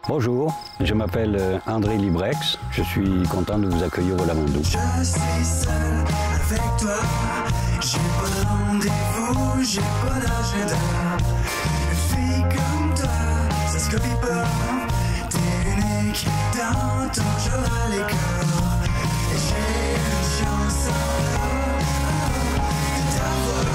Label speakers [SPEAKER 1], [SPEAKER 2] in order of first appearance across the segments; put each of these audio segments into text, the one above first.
[SPEAKER 1] Bonjour, je m'appelle André Librex. Je suis content de vous accueillir au Lavandou.
[SPEAKER 2] Je suis seul avec toi. J'ai pas de rendez-vous, j'ai pas d'agenda. Une fille comme toi, ça se copie pas. T'es unique dans ton jeu à l'école. Et j'ai une chance de t'avoir.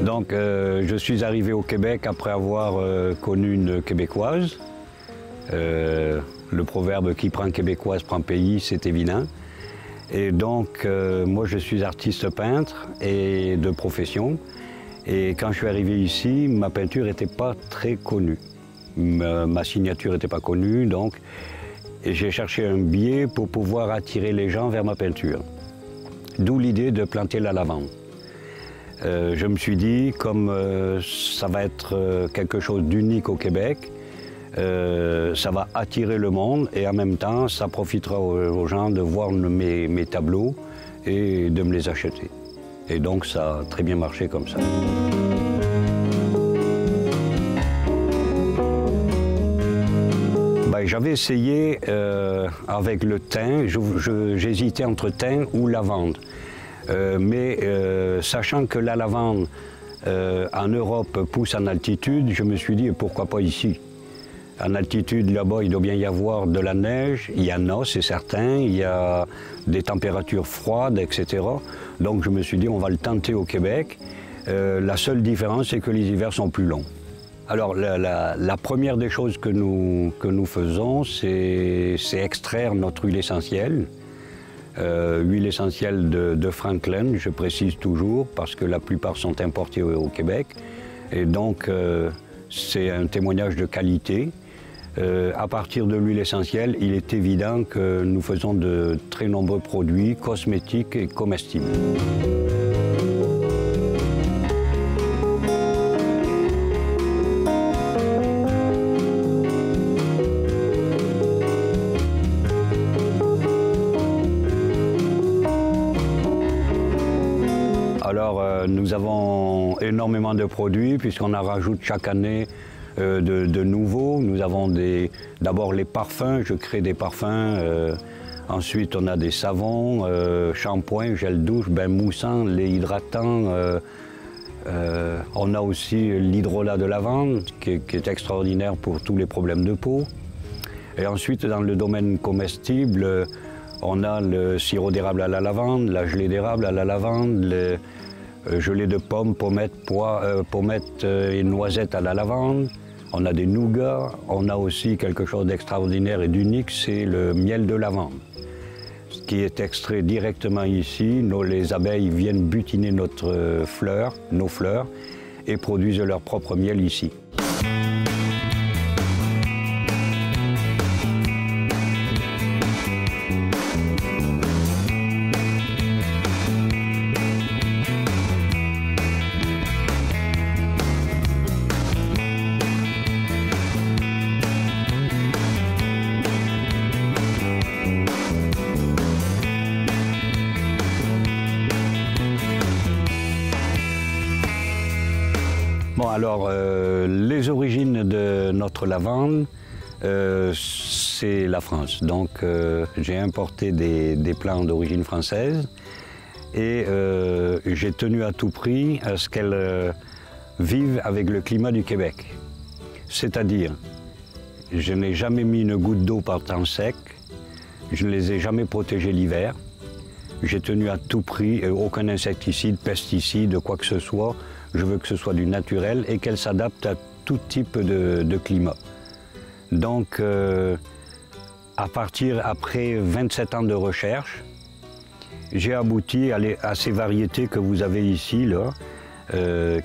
[SPEAKER 1] Donc, je suis arrivé au Québec après avoir connu une Québécoise. Le proverbe « qui prend Québécoise prend pays », c'est évident. Et donc, moi, je suis artiste peintre et de profession. Et quand je suis arrivé ici, ma peinture n'était pas très connue. Ma signature n'était pas connue, donc j'ai cherché un biais pour pouvoir attirer les gens vers ma peinture. D'où l'idée de planter la lavande. Je me suis dit, comme ça va être quelque chose d'unique au Québec, ça va attirer le monde et en même temps, ça profitera aux gens de voir mes tableaux et de me les acheter. Et donc, ça a très bien marché comme ça. J'avais essayé avec le thym, j'hésitais entre thym ou lavande. Mais sachant que la lavande en Europe pousse en altitude, je me suis dit pourquoi pas ici. En altitude, là-bas, il doit bien y avoir de la neige, il y en a, c'est certain, il y a des températures froides, etc. Donc je me suis dit on va le tenter au Québec. La seule différence, c'est que les hivers sont plus longs. Alors la première des choses que nous faisons, c'est extraire notre huile essentielle. Huile essentielle de Franklin, je précise toujours, parce que la plupart sont importées au Québec. Et donc, c'est un témoignage de qualité. À partir de l'huile essentielle, il est évident que nous faisons de très nombreux produits cosmétiques et comestibles. Alors, nous avons énormément de produits puisqu'on en rajoute chaque année de nouveaux. Nous avons d'abord les parfums, je crée des parfums. Ensuite, on a des savons, shampoings, gel douche, bain moussant, lait hydratant. On a aussi l'hydrolat de lavande qui est extraordinaire pour tous les problèmes de peau. Et ensuite, dans le domaine comestible, on a le sirop d'érable à la lavande, la gelée d'érable à la lavande, le gelée de pommes, pommettes et noisettes à la lavande. On a des nougats. On a aussi quelque chose d'extraordinaire et d'unique, c'est le miel de lavande, qui est extrait directement ici. Les abeilles viennent butiner nos fleurs, et produisent leur propre miel ici. Bon, alors, les origines de notre lavande, c'est la France. Donc, j'ai importé des plants d'origine française et j'ai tenu à tout prix à ce qu'elles vivent avec le climat du Québec. C'est-à-dire, je n'ai jamais mis une goutte d'eau par temps sec, je ne les ai jamais protégées l'hiver. J'ai tenu à tout prix, aucun insecticide, pesticide, quoi que ce soit. Je veux que ce soit du naturel et qu'elle s'adapte à tout type de climat. Donc, après 27 ans de recherche, j'ai abouti à ces variétés que vous avez ici, là,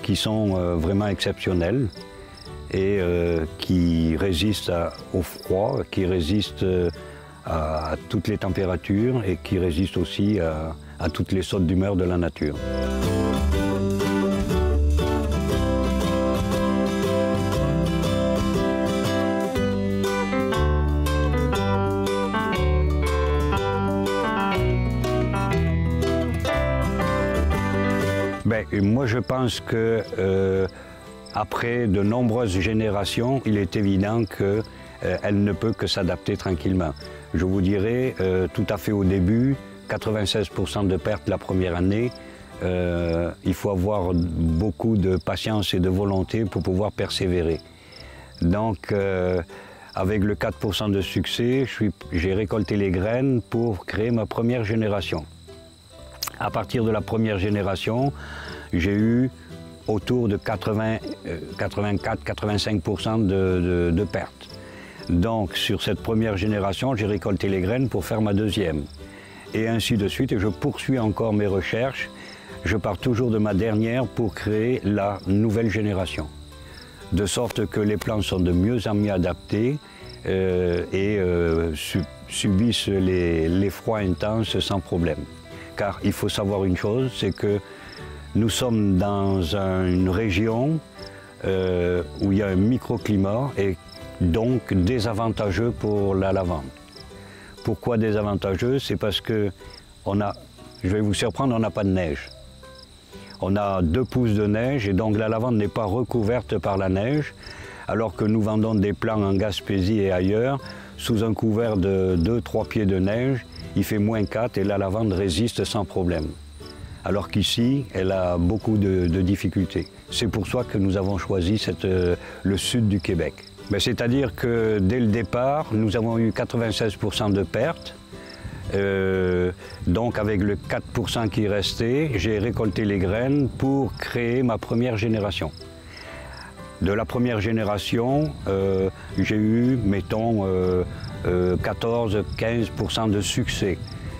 [SPEAKER 1] qui sont vraiment exceptionnelles et qui résistent au froid, qui résistent à toutes les températures et qui résistent aussi à toutes les sautes d'humeur de la nature. Ben, moi je pense que après de nombreuses générations, il est évident qu'elle ne peut que s'adapter tranquillement. Je vous dirais, tout à fait au début, 96% de pertes la première année, il faut avoir beaucoup de patience et de volonté pour pouvoir persévérer. Donc, avec le 4% de succès, j'ai récolté les graines pour créer ma première génération. À partir de la première génération, j'ai eu autour de 84-85% de pertes. Donc, sur cette première génération, j'ai récolté les graines pour faire ma deuxième. Et ainsi de suite, et je poursuis encore mes recherches. Je pars toujours de ma dernière pour créer la nouvelle génération. De sorte que les plants sont de mieux en mieux adaptés subissent les froids intenses sans problème. Car il faut savoir une chose, c'est que nous sommes dans une région où il y a un microclimat et donc désavantageux pour la lavande. Pourquoi désavantageux? C'est parce que je vais vous surprendre, on n'a pas de neige. On a 2 pouces de neige et donc la lavande n'est pas recouverte par la neige, alors que nous vendons des plants en Gaspésie et ailleurs, sous un couvert de 2-3 pieds de neige, il fait -4 et la lavande résiste sans problème. Alors qu'ici, elle a beaucoup de difficultés. C'est pour ça que nous avons choisi le sud du Québec. C'est-à-dire que dès le départ, nous avons eu 96% de pertes. Donc avec le 4% qui restait, j'ai récolté les graines pour créer ma première génération. De la première génération, j'ai eu, mettons, 14-15% de succès.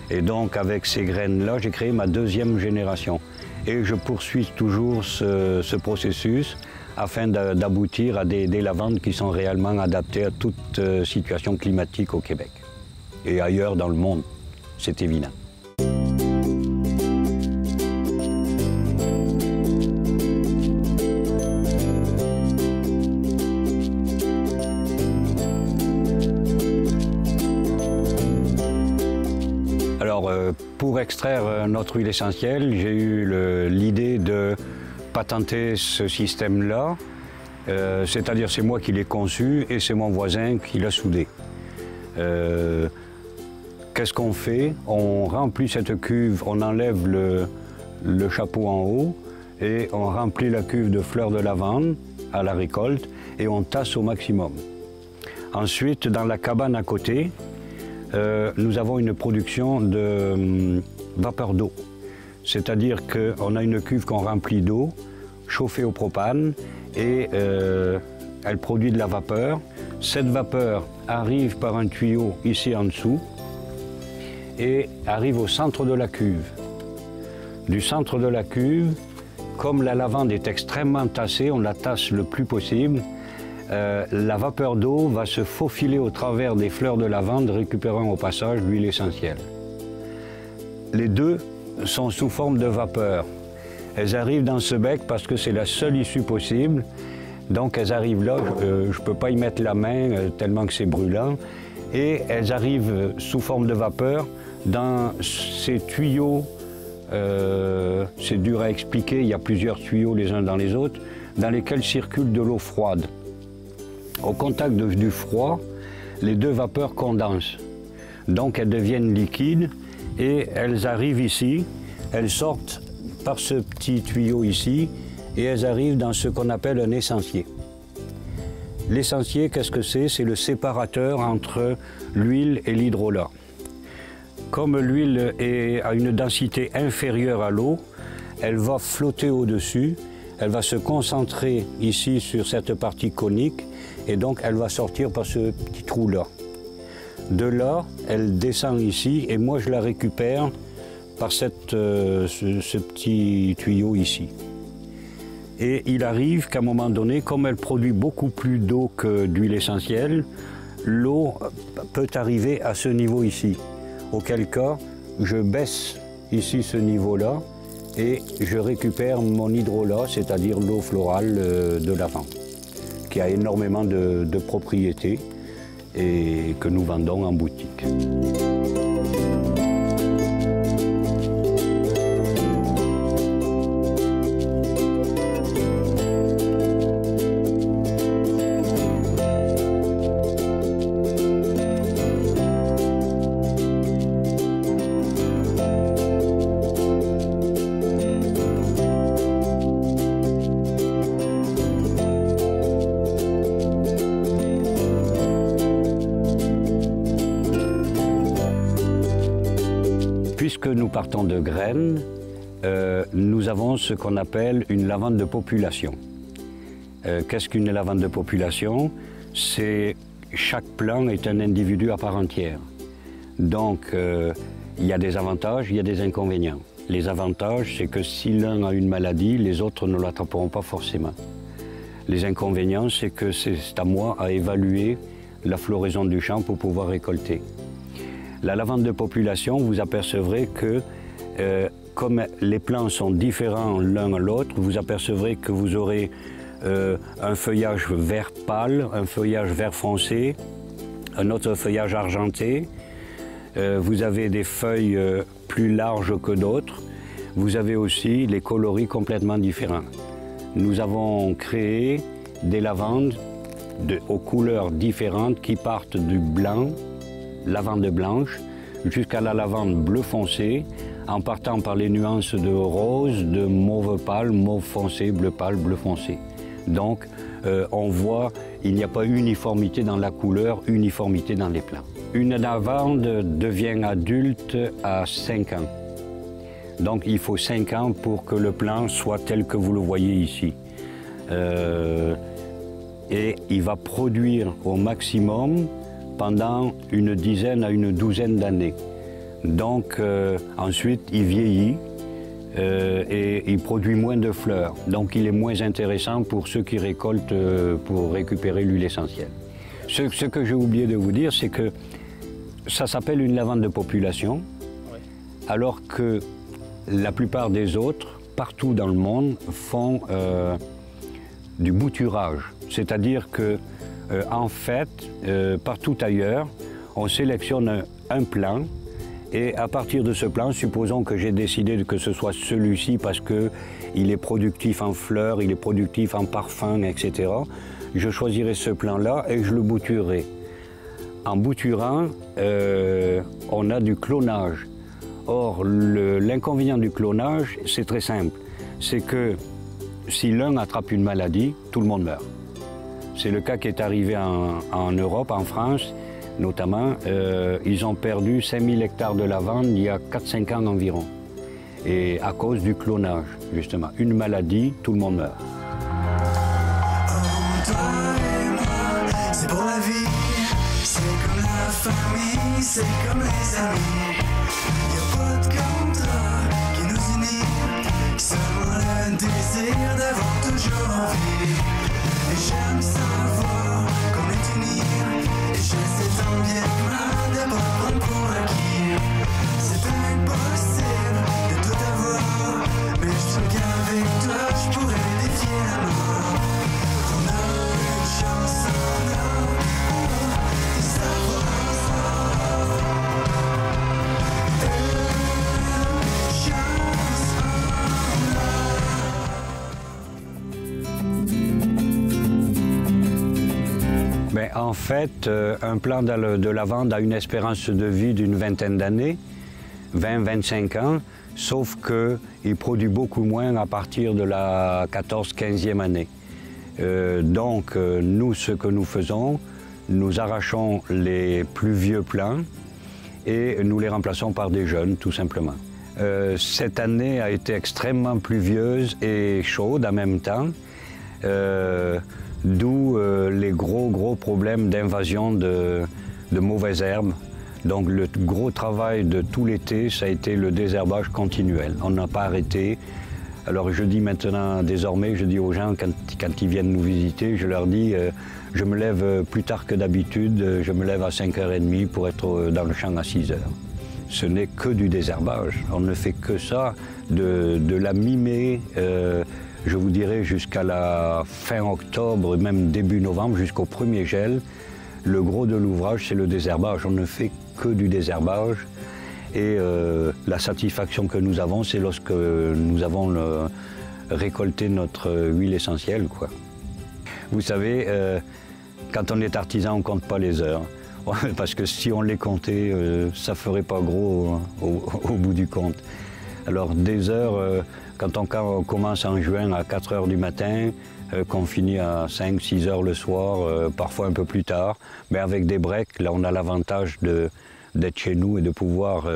[SPEAKER 1] Et donc avec ces graines-là, j'ai créé ma deuxième génération. Et je poursuis toujours ce processus afin d'aboutir à des lavandes qui sont réellement adaptées à toute situation climatique au Québec. Et ailleurs dans le monde, c'est évident. Alors, pour extraire notre huile essentielle, j'ai eu l'idée de patenter ce système-là. C'est-à-dire, c'est moi qui l'ai conçu et c'est mon voisin qui l'a soudé. Qu'est-ce qu'on fait? On remplit cette cuve, on enlève le chapeau en haut et on remplit la cuve de fleurs de lavande à la récolte et on tasse au maximum. Ensuite, dans la cabane à côté, nous avons une production de vapeur d'eau. C'est-à-dire qu'on a une cuve qu'on remplit d'eau, chauffée au propane, et elle produit de la vapeur. Cette vapeur arrive par un tuyau ici en dessous et arrive au centre de la cuve. Du centre de la cuve, comme la lavande est extrêmement tassée, on la tasse le plus possible, la vapeur d'eau va se faufiler au travers des fleurs de lavande, récupérant au passage l'huile essentielle. Les deux sont sous forme de vapeur. Elles arrivent dans ce bec parce que c'est la seule issue possible. Donc elles arrivent là, je ne peux pas y mettre la main tellement que c'est brûlant. Et elles arrivent sous forme de vapeur dans ces tuyaux. C'est dur à expliquer, il y a plusieurs tuyaux les uns dans les autres, dans lesquels circule de l'eau froide. Au contact du froid, les deux vapeurs condensent. Donc elles deviennent liquides et elles arrivent ici, elles sortent par ce petit tuyau ici et elles arrivent dans ce qu'on appelle un essencier. L'essencier, qu'est-ce que c'est? C'est le séparateur entre l'huile et l'hydrolat. Comme l'huile a une densité inférieure à l'eau, elle va flotter au-dessus, elle va se concentrer ici sur cette partie conique et donc elle va sortir par ce petit trou-là. De là, elle descend ici et moi je la récupère par ce petit tuyau ici. Et il arrive qu'à un moment donné, comme elle produit beaucoup plus d'eau que d'huile essentielle, l'eau peut arriver à ce niveau ici. Auquel cas, je baisse ici ce niveau-là et je récupère mon hydrolat, c'est-à-dire l'eau florale de lavande, qui a énormément de propriétés et que nous vendons en boutique. puisque nous partons de graines, nous avons ce qu'on appelle une lavande de population. Qu'est-ce qu'une lavande de population? C'est chaque plant est un individu à part entière. Donc, il y a des avantages, il y a des inconvénients. Les avantages, c'est que si l'un a une maladie, les autres ne l'attraperont pas forcément. Les inconvénients, c'est que c'est à moi à évaluer la floraison du champ pour pouvoir récolter. La lavande de population, vous apercevrez que, comme les plants sont différents l'un à l'autre, vous apercevrez que vous aurez un feuillage vert pâle, un feuillage vert foncé, un autre feuillage argenté. Vous avez des feuilles plus larges que d'autres. Vous avez aussi les coloris complètement différents. Nous avons créé des lavandes aux couleurs différentes qui partent du blanc, lavande blanche, jusqu'à la lavande bleu foncé, en partant par les nuances de rose, de mauve pâle, mauve foncé, bleu pâle, bleu foncé. Donc, on voit, il n'y a pas uniformité dans la couleur, uniformité dans les plants. Une lavande devient adulte à 5 ans. Donc, il faut 5 ans pour que le plant soit tel que vous le voyez ici. Et il va produire au maximum pendant une dizaine à une douzaine d'années. Donc, ensuite, il vieillit. Et il produit moins de fleurs, donc il est moins intéressant pour ceux qui récoltent pour récupérer l'huile essentielle. Ce que j'ai oublié de vous dire, c'est que ça s'appelle une lavande de population, oui, alors que la plupart des autres, partout dans le monde, font du bouturage. C'est-à-dire que, en fait, partout ailleurs, on sélectionne un plant. Et à partir de ce plan, supposons que j'ai décidé que ce soit celui-ci parce qu'il est productif en fleurs, il est productif en parfums, etc. Je choisirai ce plan-là et je le bouturerai. En bouturant, on a du clonage. Or, l'inconvénient du clonage, c'est très simple. C'est que si l'un attrape une maladie, tout le monde meurt. C'est le cas qui est arrivé en Europe, en France. Notamment, ils ont perdu 5000 hectares de lavande il y a 4-5 ans environ. Et à cause du clonage, justement. Une maladie, tout le monde meurt.
[SPEAKER 2] Toi et moi, c'est pour la vie. C'est comme la famille, c'est comme les amis. Y a pas de contrat qui nous unit, seulement le désir d'avoir toujours envie. Et j'aime savoir qu'on est unis. Et je sais tant bien que mal de pas prendre pour acquis. C'est impossible de tout avoir, mais je sais qu'avec toi je pourrais défier la mort. On a une chance en or de savoir ça. Une chance en or.
[SPEAKER 1] Ben, en fait, un plant de lavande a une espérance de vie d'une vingtaine d'années, 20-25 ans, sauf qu'il produit beaucoup moins à partir de la 14-15e année. Donc, nous, ce que nous faisons, nous arrachons les plus vieux plants et nous les remplaçons par des jeunes, tout simplement. Cette année a été extrêmement pluvieuse et chaude en même temps. D'où les gros problèmes d'invasion de mauvaises herbes. Donc le gros travail de tout l'été, ça a été le désherbage continuel. On n'a pas arrêté. Alors je dis maintenant, désormais, je dis aux gens, quand ils viennent nous visiter, je leur dis, je me lève plus tard que d'habitude, je me lève à 5h30 pour être dans le champ à 6h. Ce n'est que du désherbage. On ne fait que ça, de la mi-mai, je vous dirais jusqu'à la fin octobre, même début novembre, jusqu'au premier gel. Le gros de l'ouvrage, c'est le désherbage. On ne fait que du désherbage. Et la satisfaction que nous avons, c'est lorsque nous avons récolté notre huile essentielle, quoi. Vous savez, quand on est artisan, on ne compte pas les heures. Parce que si on les comptait, ça ne ferait pas gros au bout du compte. Alors des heures, quand on commence en juin à 4 h du matin, qu'on finit à 5-6 h le soir, parfois un peu plus tard, mais avec des breaks, là on a l'avantage d'être chez nous et de pouvoir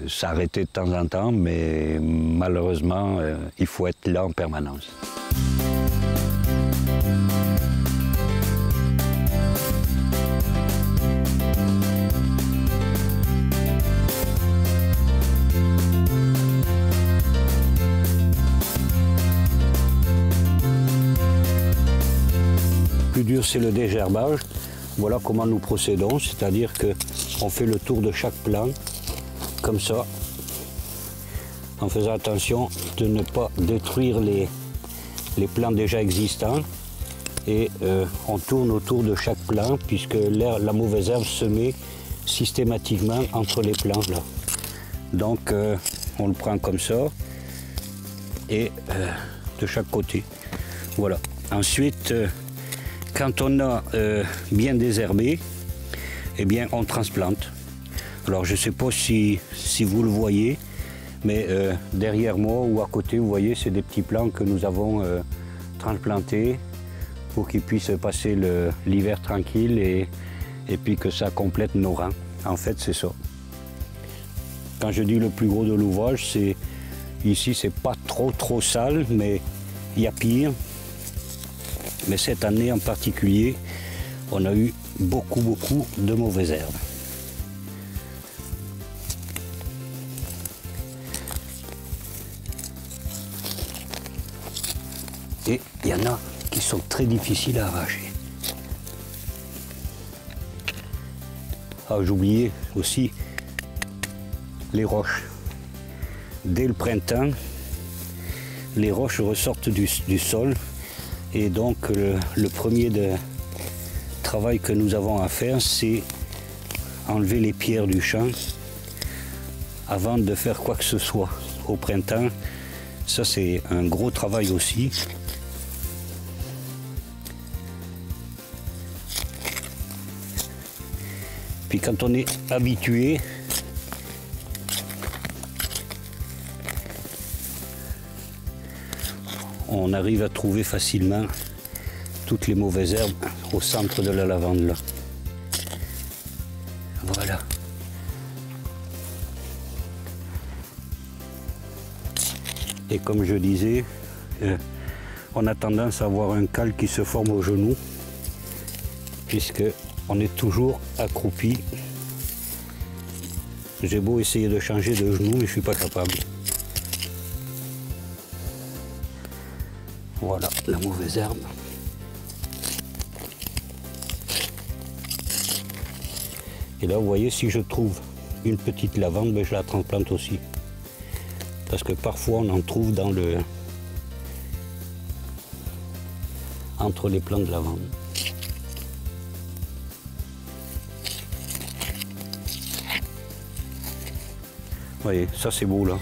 [SPEAKER 1] s'arrêter de temps en temps, mais malheureusement, il faut être là en permanence. Le plus dur, c'est le désherbage. Voilà comment nous procédons, c'est-à-dire qu'on fait le tour de chaque plan, comme ça, en faisant attention de ne pas détruire les plants déjà existants. Et on tourne autour de chaque plant, puisque la mauvaise herbe se met systématiquement entre les plants là. Donc on le prend comme ça, et de chaque côté. Voilà. Ensuite, quand on a bien désherbé, eh bien on transplante. Alors je ne sais pas si vous le voyez, mais derrière moi ou à côté, vous voyez, c'est des petits plants que nous avons transplantés pour qu'ils puissent passer l'hiver tranquille et puis que ça complète nos rangs. En fait, c'est ça. Quand je dis le plus gros de l'ouvrage, c'est ici, c'est pas trop sale, mais il y a pire. Mais cette année en particulier, on a eu beaucoup de mauvaises herbes. Et il y en a qui sont très difficiles à arracher. Ah, j'oubliais aussi les roches. Dès le printemps, les roches ressortent du sol. Et donc le premier travail que nous avons à faire, c'est enlever les pierres du champ avant de faire quoi que ce soit. Au printemps, ça c'est un gros travail aussi. Puis quand on est habitué, on arrive à trouver facilement toutes les mauvaises herbes au centre de la lavande là. Voilà. Et comme je disais, on a tendance à avoir un cal qui se forme au genou, puisque on est toujours accroupi. J'ai beau essayer de changer de genou, mais je ne suis pas capable. Voilà la mauvaise herbe. Et là, vous voyez, si je trouve une petite lavande, ben, je la transplante aussi. Parce que parfois, on en trouve dans entre les plants de lavande. Vous voyez, ça c'est beau là.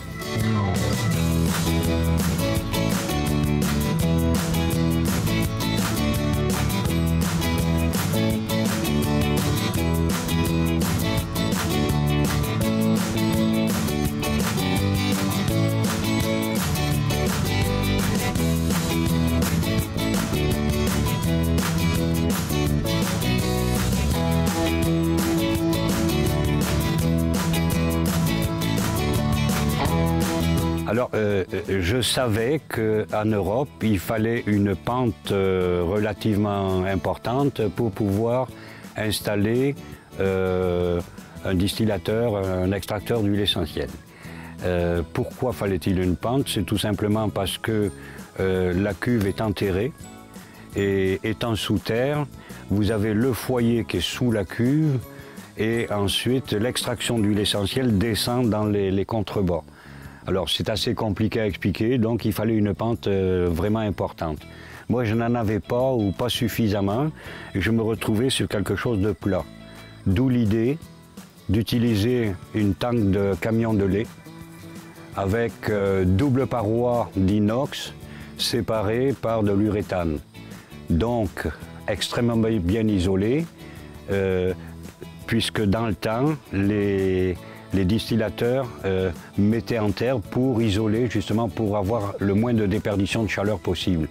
[SPEAKER 1] Alors, je savais qu'en Europe, il fallait une pente relativement importante pour pouvoir installer un distillateur, un extracteur d'huile essentielle. Pourquoi fallait-il une pente? C'est tout simplement parce que la cuve est enterrée et étant sous terre, vous avez le foyer qui est sous la cuve et ensuite l'extraction d'huile essentielle descend dans les contrebords. Alors c'est assez compliqué à expliquer, donc il fallait une pente vraiment importante. Moi je n'en avais pas ou pas suffisamment et je me retrouvais sur quelque chose de plat. D'où l'idée d'utiliser une tank de camion de lait avec double paroi d'inox séparée par de l'uréthane. Donc extrêmement bien isolé, puisque dans le temps, les distillateurs mettaient en terre pour isoler, justement pour avoir le moins de déperdition de chaleur possible.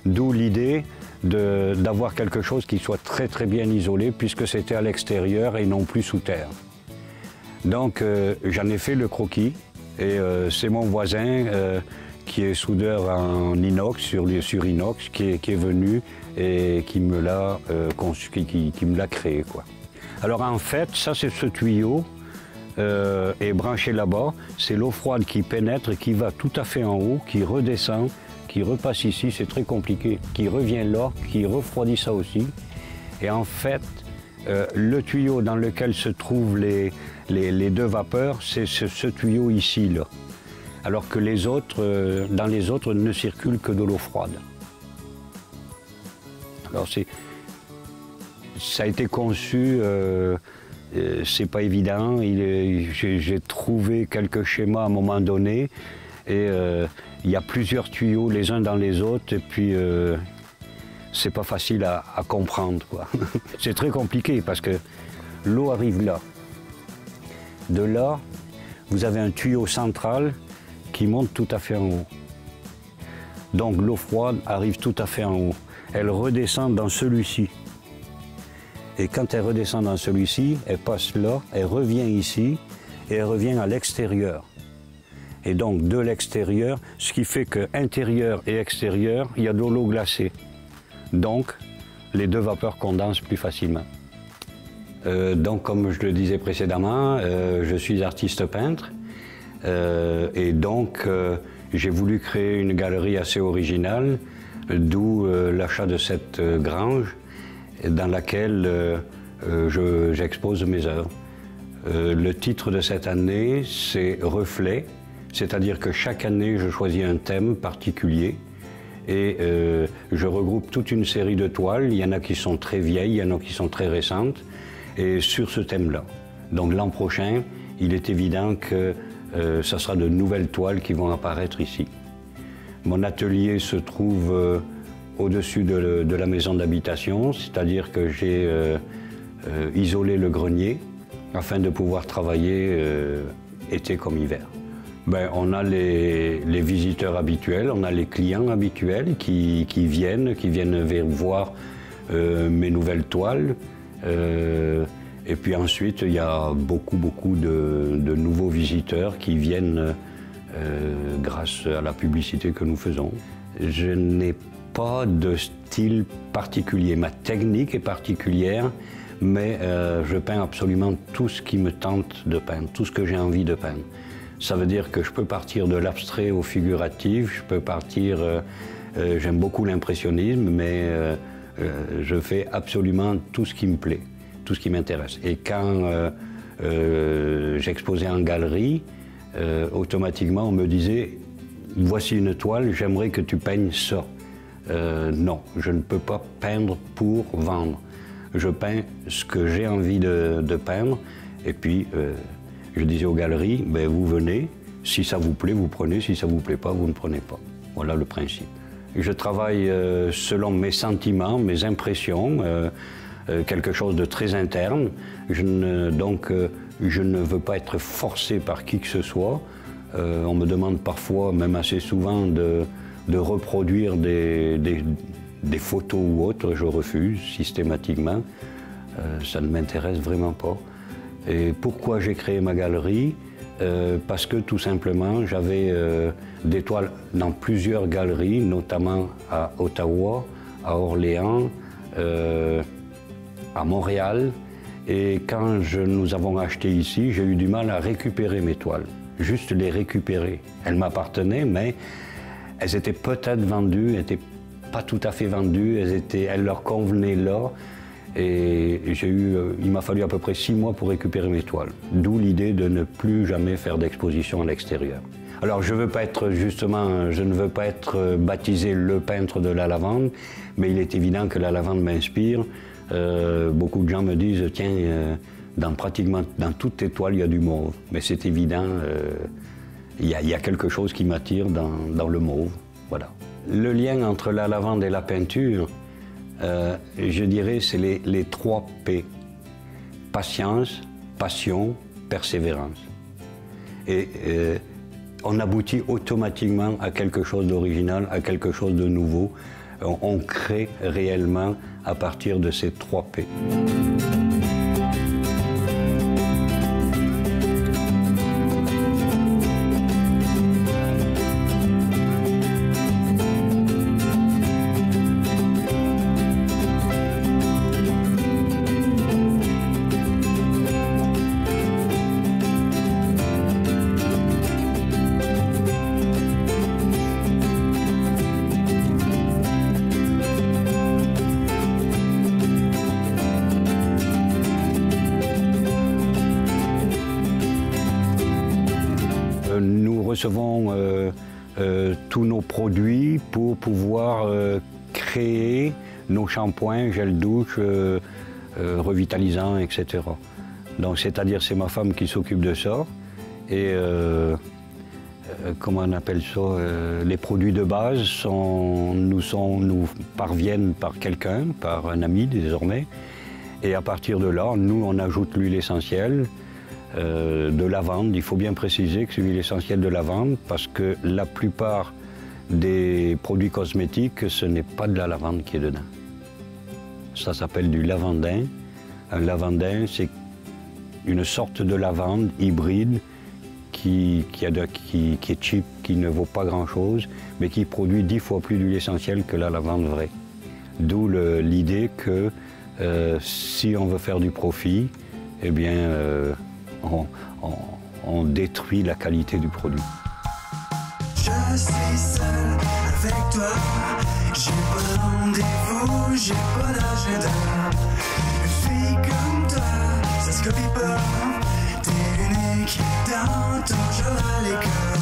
[SPEAKER 1] D'où l'idée d'avoir quelque chose qui soit très bien isolé, puisque c'était à l'extérieur et non plus sous terre. Donc j'en ai fait le croquis et c'est mon voisin qui est soudeur en inox, sur inox, qui est venu et qui me l'a créé, quoi. Alors en fait, ça c'est ce tuyau est branché là-bas, c'est l'eau froide qui pénètre, qui va tout à fait en haut, qui redescend, qui repasse ici, c'est très compliqué, qui revient là, qui refroidit ça aussi. Et en fait, le tuyau dans lequel se trouvent les deux vapeurs, c'est ce tuyau ici, là. Alors que les autres, dans les autres, ne circule que de l'eau froide. Alors ça a été conçu, c'est pas évident. J'ai trouvé quelques schémas à un moment donné et il y a plusieurs tuyaux les uns dans les autres et puis c'est pas facile à comprendre, quoi. C'est très compliqué parce que l'eau arrive là. De là, vous avez un tuyau central qui monte tout à fait en haut. Donc l'eau froide arrive tout à fait en haut. Elle redescend dans celui-ci. Et quand elle redescend dans celui-ci, elle passe là, elle revient ici et elle revient à l'extérieur. Et donc de l'extérieur, ce qui fait que intérieur et extérieur, il y a de l'eau glacée. Donc les deux vapeurs condensent plus facilement. Donc comme je le disais précédemment, je suis artiste peintre. Et donc, j'ai voulu créer une galerie assez originale, d'où l'achat de cette grange dans laquelle j'expose mes œuvres. Le titre de cette année, c'est Reflet, c'est-à-dire que chaque année, je choisis un thème particulier et je regroupe toute une série de toiles. Il y en a qui sont très vieilles, il y en a qui sont très récentes, et sur ce thème-là. Donc l'an prochain, il est évident que ça sera de nouvelles toiles qui vont apparaître ici. Mon atelier se trouve au-dessus de la maison d'habitation, c'est-à-dire que j'ai isolé le grenier afin de pouvoir travailler été comme hiver. Ben, on a les visiteurs habituels, on a les clients habituels qui viennent voir mes nouvelles toiles. Et puis ensuite, il y a beaucoup de nouveaux visiteurs qui viennent grâce à la publicité que nous faisons. Je n'ai pas de style particulier. Ma technique est particulière, mais je peins absolument tout ce qui me tente de peindre, tout ce que j'ai envie de peindre. Ça veut dire que je peux partir de l'abstrait au figuratif, je peux partir... j'aime beaucoup l'impressionnisme, mais je fais absolument tout ce qui me plaît, tout ce qui m'intéresse. Et quand j'exposais en galerie, automatiquement on me disait « Voici une toile, j'aimerais que tu peignes ça ». Non, je ne peux pas peindre pour vendre. Je peins ce que j'ai envie de peindre. Et puis, je disais aux galeries, ben, vous venez, si ça vous plaît, vous prenez, si ça ne vous plaît pas, vous ne prenez pas. Voilà le principe. Je travaille selon mes sentiments, mes impressions, quelque chose de très interne. Donc, je ne veux pas être forcé par qui que ce soit. On me demande parfois, même assez souvent, de reproduire des photos ou autres. Je refuse systématiquement. Ça ne m'intéresse vraiment pas. Et pourquoi j'ai créé ma galerie? Parce que tout simplement, j'avais des toiles dans plusieurs galeries, notamment à Ottawa, à Orléans, à Montréal. Et quand nous avons acheté ici, j'ai eu du mal à récupérer mes toiles, juste les récupérer. Elles m'appartenaient, mais elles étaient peut-être vendues, elles n'étaient pas tout à fait vendues, elles leur convenaient là. Et il m'a fallu à peu près 6 mois pour récupérer mes toiles. D'où l'idée de ne plus jamais faire d'exposition à l'extérieur. Alors je ne veux pas être baptisé le peintre de la lavande, mais il est évident que la lavande m'inspire. Beaucoup de gens me disent, tiens, pratiquement dans toutes tes toiles, il y a du mauve. Mais c'est évident, il y a quelque chose qui m'attire dans le mauve. Voilà. Le lien entre la lavande et la peinture, je dirais, c'est les 3 P. Patience, passion, persévérance. Et on aboutit automatiquement à quelque chose d'original, à quelque chose de nouveau. On crée réellement à partir de ces 3 P. nous recevons tous nos produits pour pouvoir créer nos shampoings, gel douche, revitalisants, etc. Donc c'est-à-dire c'est ma femme qui s'occupe de ça. Et comment on appelle ça, les produits de base nous parviennent par quelqu'un, par un ami désormais. Et à partir de là, nous on ajoute l'huile essentielle de lavande. Il faut bien préciser que c'est l'huile essentielle de lavande parce que la plupart des produits cosmétiques, ce n'est pas de la lavande qui est dedans. Ça s'appelle du lavandin. Un lavandin, c'est une sorte de lavande hybride qui est cheap, qui ne vaut pas grand-chose, mais qui produit 10 fois plus d'huile essentielle que la lavande vraie. D'où l'idée que si on veut faire du profit, eh bien, on détruit la qualité du produit.
[SPEAKER 2] Je suis seul avec toi, j'ai pas de rendez-vous, j'ai pas d'agenda. Une fille comme toi, ça se copie pas, t'es unique dans ton jeu à l'école.